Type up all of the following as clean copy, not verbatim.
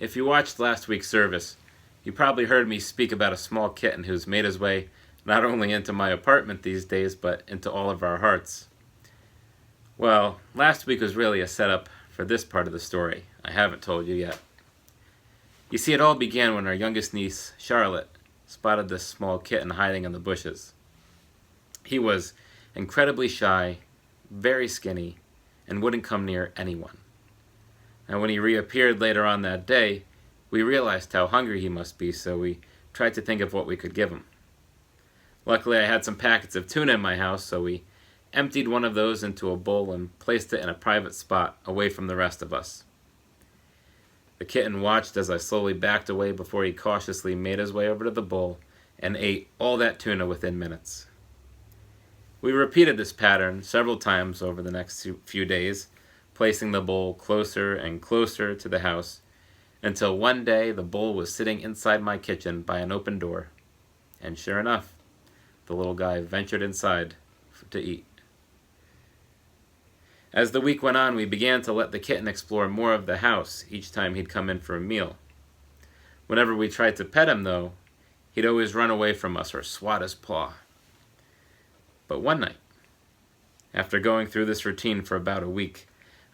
If you watched last week's service, you probably heard me speak about a small kitten who's made his way not only into my apartment these days, but into all of our hearts. Well, last week was really a setup for this part of the story I haven't told you yet. You see, it all began when our youngest niece, Charlotte, spotted this small kitten hiding in the bushes. He was incredibly shy, very skinny, and wouldn't come near anyone. And when he reappeared later on that day, we realized how hungry he must be, so we tried to think of what we could give him. Luckily, I had some packets of tuna in my house, so we emptied one of those into a bowl and placed it in a private spot away from the rest of us. The kitten watched as I slowly backed away before he cautiously made his way over to the bowl and ate all that tuna within minutes. We repeated this pattern several times over the next few days, placing the bowl closer and closer to the house, until one day the bowl was sitting inside my kitchen by an open door, and sure enough, the little guy ventured inside to eat. As the week went on, we began to let the kitten explore more of the house each time he'd come in for a meal. Whenever we tried to pet him, though, he'd always run away from us or swat his paw. But one night, after going through this routine for about a week,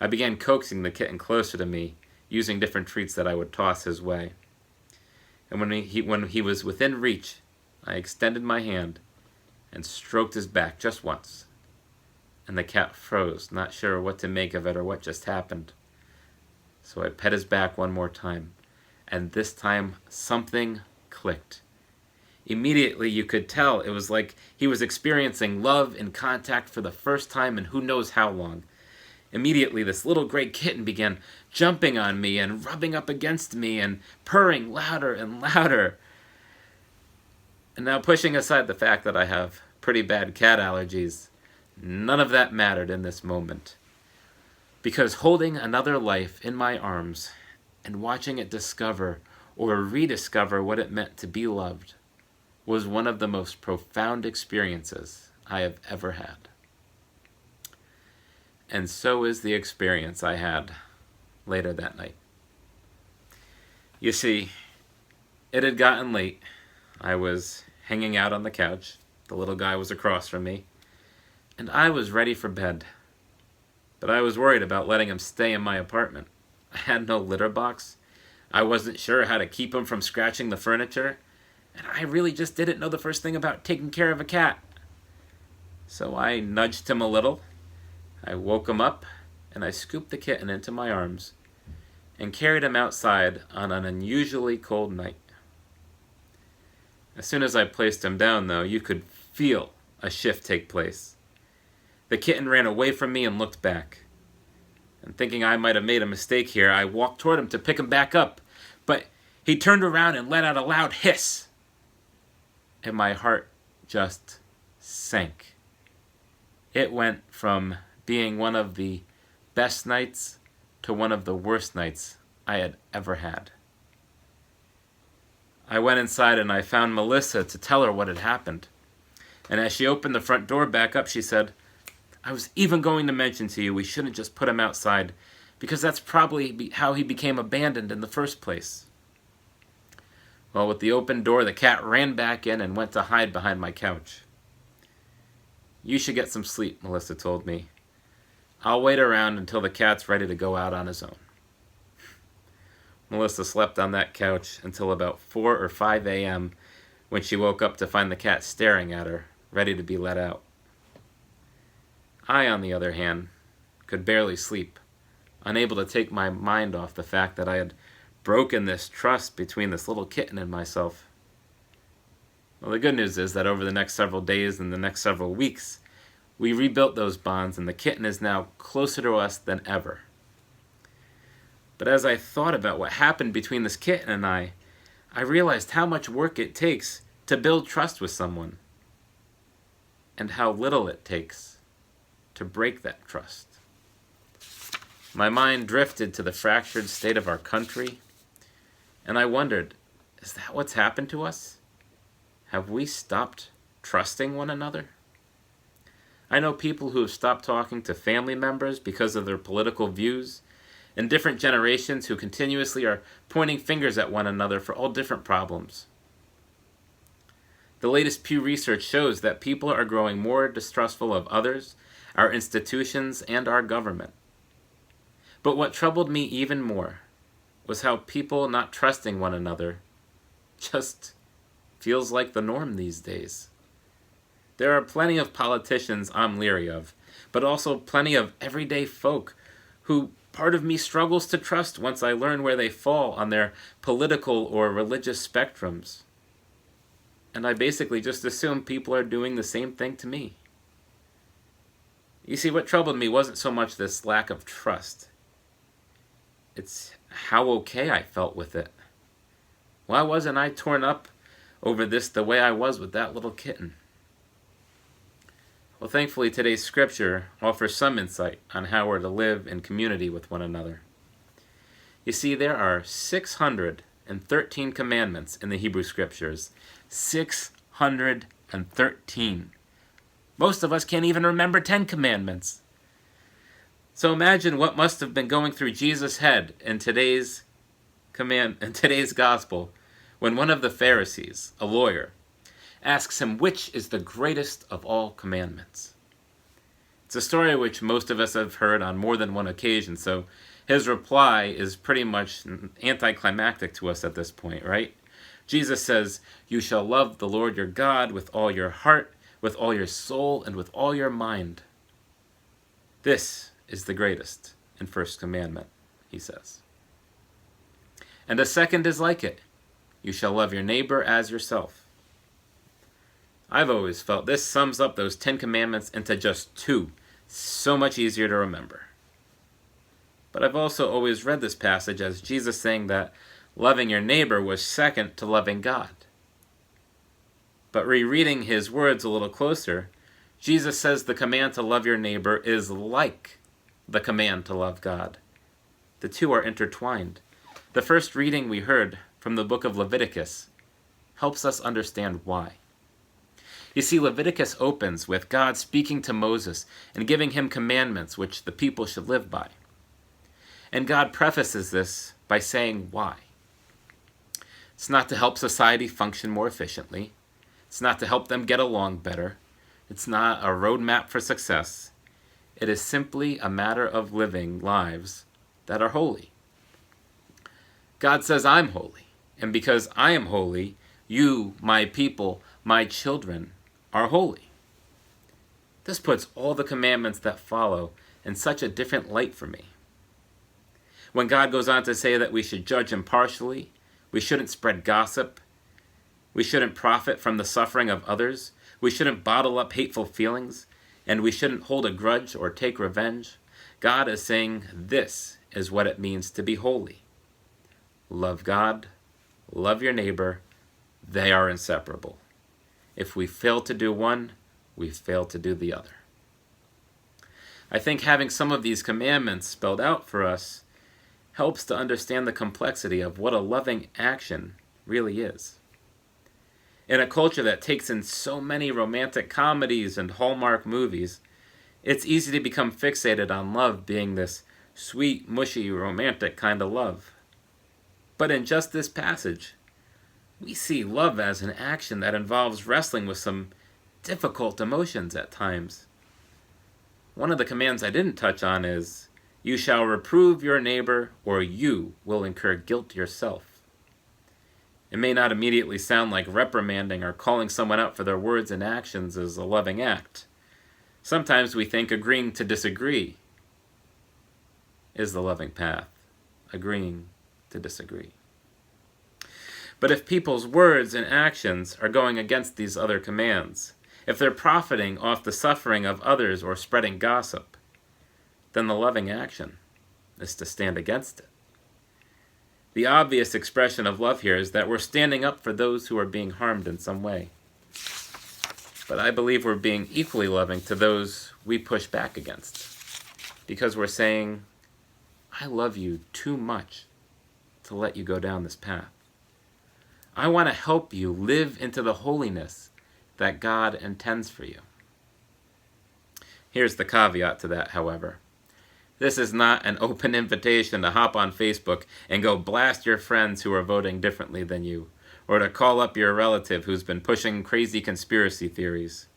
I began coaxing the kitten closer to me, using different treats that I would toss his way. And when he was within reach, I extended my hand and stroked his back just once. And the cat froze, not sure what to make of it or what just happened. So I pet his back one more time, and this time something clicked. Immediately you could tell it was like he was experiencing love and contact for the first time in who knows how long. Immediately this little gray kitten began jumping on me and rubbing up against me and purring louder and louder. And now, pushing aside the fact that I have pretty bad cat allergies, none of that mattered in this moment. Because holding another life in my arms and watching it discover or rediscover what it meant to be loved was one of the most profound experiences I have ever had. And so is the experience I had later that night. You see, it had gotten late. I was hanging out on the couch. The little guy was across from me. And I was ready for bed. But I was worried about letting him stay in my apartment. I had no litter box. I wasn't sure how to keep him from scratching the furniture. And I really just didn't know the first thing about taking care of a cat. So I nudged him a little. I woke him up, and I scooped the kitten into my arms and carried him outside on an unusually cold night. As soon as I placed him down, though, you could feel a shift take place. The kitten ran away from me and looked back. And thinking I might have made a mistake here, I walked toward him to pick him back up, but he turned around and let out a loud hiss. And my heart just sank. It went from being one of the best nights to one of the worst nights I had ever had. I went inside and I found Melissa to tell her what had happened. And as she opened the front door back up, she said, "I was even going to mention to you we shouldn't just put him outside, because that's probably how he became abandoned in the first place." Well, with the open door, the cat ran back in and went to hide behind my couch. "You should get some sleep," Melissa told me. "I'll wait around until the cat's ready to go out on his own." Melissa slept on that couch until about 4 or 5 a.m. when she woke up to find the cat staring at her, ready to be let out. I, on the other hand, could barely sleep, unable to take my mind off the fact that I had broken this trust between this little kitten and myself. Well, the good news is that over the next several days and the next several weeks, we rebuilt those bonds, and the kitten is now closer to us than ever. But as I thought about what happened between this kitten and I realized how much work it takes to build trust with someone, and how little it takes to break that trust. My mind drifted to the fractured state of our country, and I wondered, is that what's happened to us? Have we stopped trusting one another? I know people who have stopped talking to family members because of their political views, and different generations who continuously are pointing fingers at one another for all different problems. The latest Pew research shows that people are growing more distrustful of others, our institutions, and our government. But what troubled me even more was how people not trusting one another just feels like the norm these days. There are plenty of politicians I'm leery of, but also plenty of everyday folk who part of me struggles to trust once I learn where they fall on their political or religious spectrums. And I basically just assume people are doing the same thing to me. You see, what troubled me wasn't so much this lack of trust. It's how okay I felt with it. Why wasn't I torn up over this the way I was with that little kitten? Well, thankfully, today's scripture offers some insight on how we're to live in community with one another. You see, there are 613 commandments in the Hebrew scriptures. 613. Most of us can't even remember 10 commandments. So imagine what must have been going through Jesus' head in today's gospel when one of the Pharisees, a lawyer, asks him which is the greatest of all commandments. It's a story which most of us have heard on more than one occasion, so his reply is pretty much anticlimactic to us at this point, right? Jesus says, "You shall love the Lord your God with all your heart, with all your soul, and with all your mind." This is the greatest and first commandment, he says. And a second is like it. You shall love your neighbor as yourself. I've always felt this sums up those 10 commandments into just 2. So much easier to remember. But I've also always read this passage as Jesus saying that loving your neighbor was second to loving God. But rereading his words a little closer, Jesus says the command to love your neighbor is like the command to love God. The two are intertwined. The first reading we heard from the book of Leviticus helps us understand why. You see, Leviticus opens with God speaking to Moses and giving him commandments which the people should live by. And God prefaces this by saying why. It's not to help society function more efficiently. It's not to help them get along better. It's not a roadmap for success. It is simply a matter of living lives that are holy. God says, "I'm holy. And because I am holy, you, my people, my children, are holy." This puts all the commandments that follow in such a different light for me. When God goes on to say that we should judge impartially, we shouldn't spread gossip, we shouldn't profit from the suffering of others, we shouldn't bottle up hateful feelings, and we shouldn't hold a grudge or take revenge, God is saying this is what it means to be holy. Love God, love your neighbor, they are inseparable. If we fail to do one, we fail to do the other. I think having some of these commandments spelled out for us helps to understand the complexity of what a loving action really is. In a culture that takes in so many romantic comedies and Hallmark movies, it's easy to become fixated on love being this sweet, mushy, romantic kind of love. But in just this passage, we see love as an action that involves wrestling with some difficult emotions at times. One of the commands I didn't touch on is, "You shall reprove your neighbor, or you will incur guilt yourself." It may not immediately sound like reprimanding or calling someone out for their words and actions is a loving act. Sometimes we think agreeing to disagree is the loving path, agreeing to disagree. But if people's words and actions are going against these other commands, if they're profiting off the suffering of others or spreading gossip, then the loving action is to stand against it. The obvious expression of love here is that we're standing up for those who are being harmed in some way. But I believe we're being equally loving to those we push back against, because we're saying, "I love you too much to let you go down this path. I want to help you live into the holiness that God intends for you." Here's the caveat to that, however. This is not an open invitation to hop on Facebook and go blast your friends who are voting differently than you, or to call up your relative who's been pushing crazy conspiracy theories.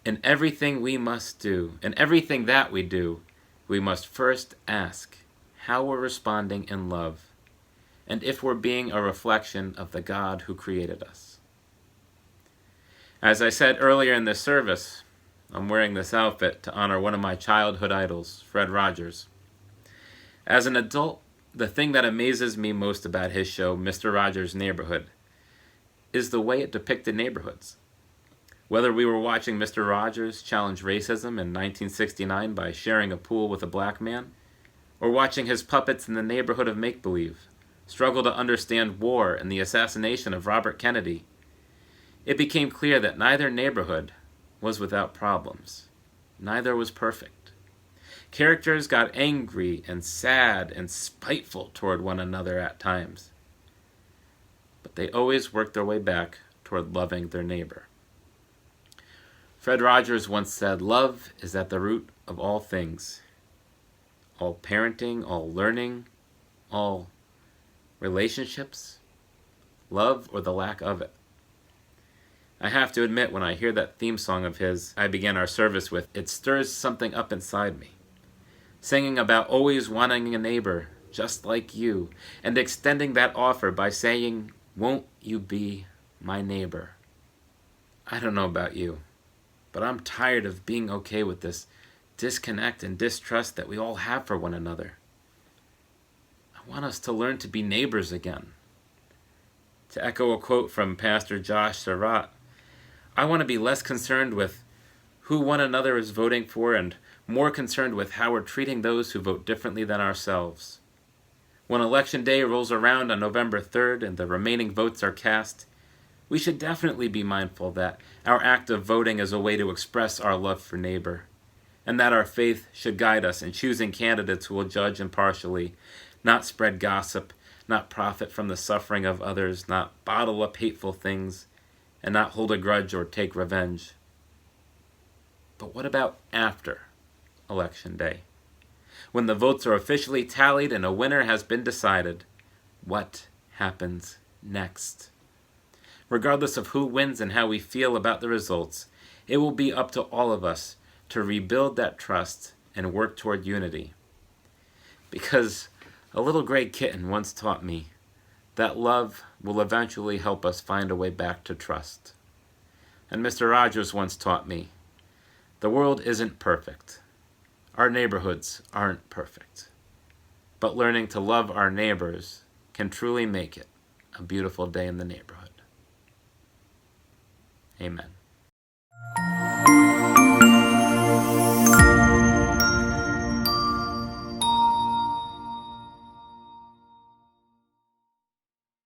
In everything we must do, in everything that we do, we must first ask how we're responding in love, and if we're being a reflection of the God who created us. As I said earlier in this service, I'm wearing this outfit to honor one of my childhood idols, Fred Rogers. As an adult, the thing that amazes me most about his show, Mr. Rogers' Neighborhood, is the way it depicted neighborhoods. Whether we were watching Mr. Rogers challenge racism in 1969 by sharing a pool with a black man, or watching his puppets in the neighborhood of make-believe struggle to understand war and the assassination of Robert Kennedy, it became clear that neither neighborhood was without problems. Neither was perfect. Characters got angry and sad and spiteful toward one another at times, but they always worked their way back toward loving their neighbor. Fred Rogers once said, "Love is at the root of all things. All parenting, all learning, all relationships, love or the lack of it." I have to admit, when I hear that theme song of his I began our service with, it stirs something up inside me. Singing about always wanting a neighbor just like you, and extending that offer by saying, "Won't you be my neighbor?" I don't know about you, but I'm tired of being okay with this disconnect and distrust that we all have for one another. I want us to learn to be neighbors again. To echo a quote from Pastor Josh Surratt, I want to be less concerned with who one another is voting for and more concerned with how we're treating those who vote differently than ourselves. When Election Day rolls around on November 3rd and the remaining votes are cast, we should definitely be mindful that our act of voting is a way to express our love for neighbor, and that our faith should guide us in choosing candidates who will judge impartially, not spread gossip, not profit from the suffering of others, not bottle up hateful things, and not hold a grudge or take revenge. But what about after Election Day? When the votes are officially tallied and a winner has been decided, what happens next? Regardless of who wins and how we feel about the results, it will be up to all of us to rebuild that trust and work toward unity. Because a little gray kitten once taught me that love will eventually help us find a way back to trust. And Mr. Rogers once taught me, the world isn't perfect. Our neighborhoods aren't perfect. But learning to love our neighbors can truly make it a beautiful day in the neighborhood. Amen.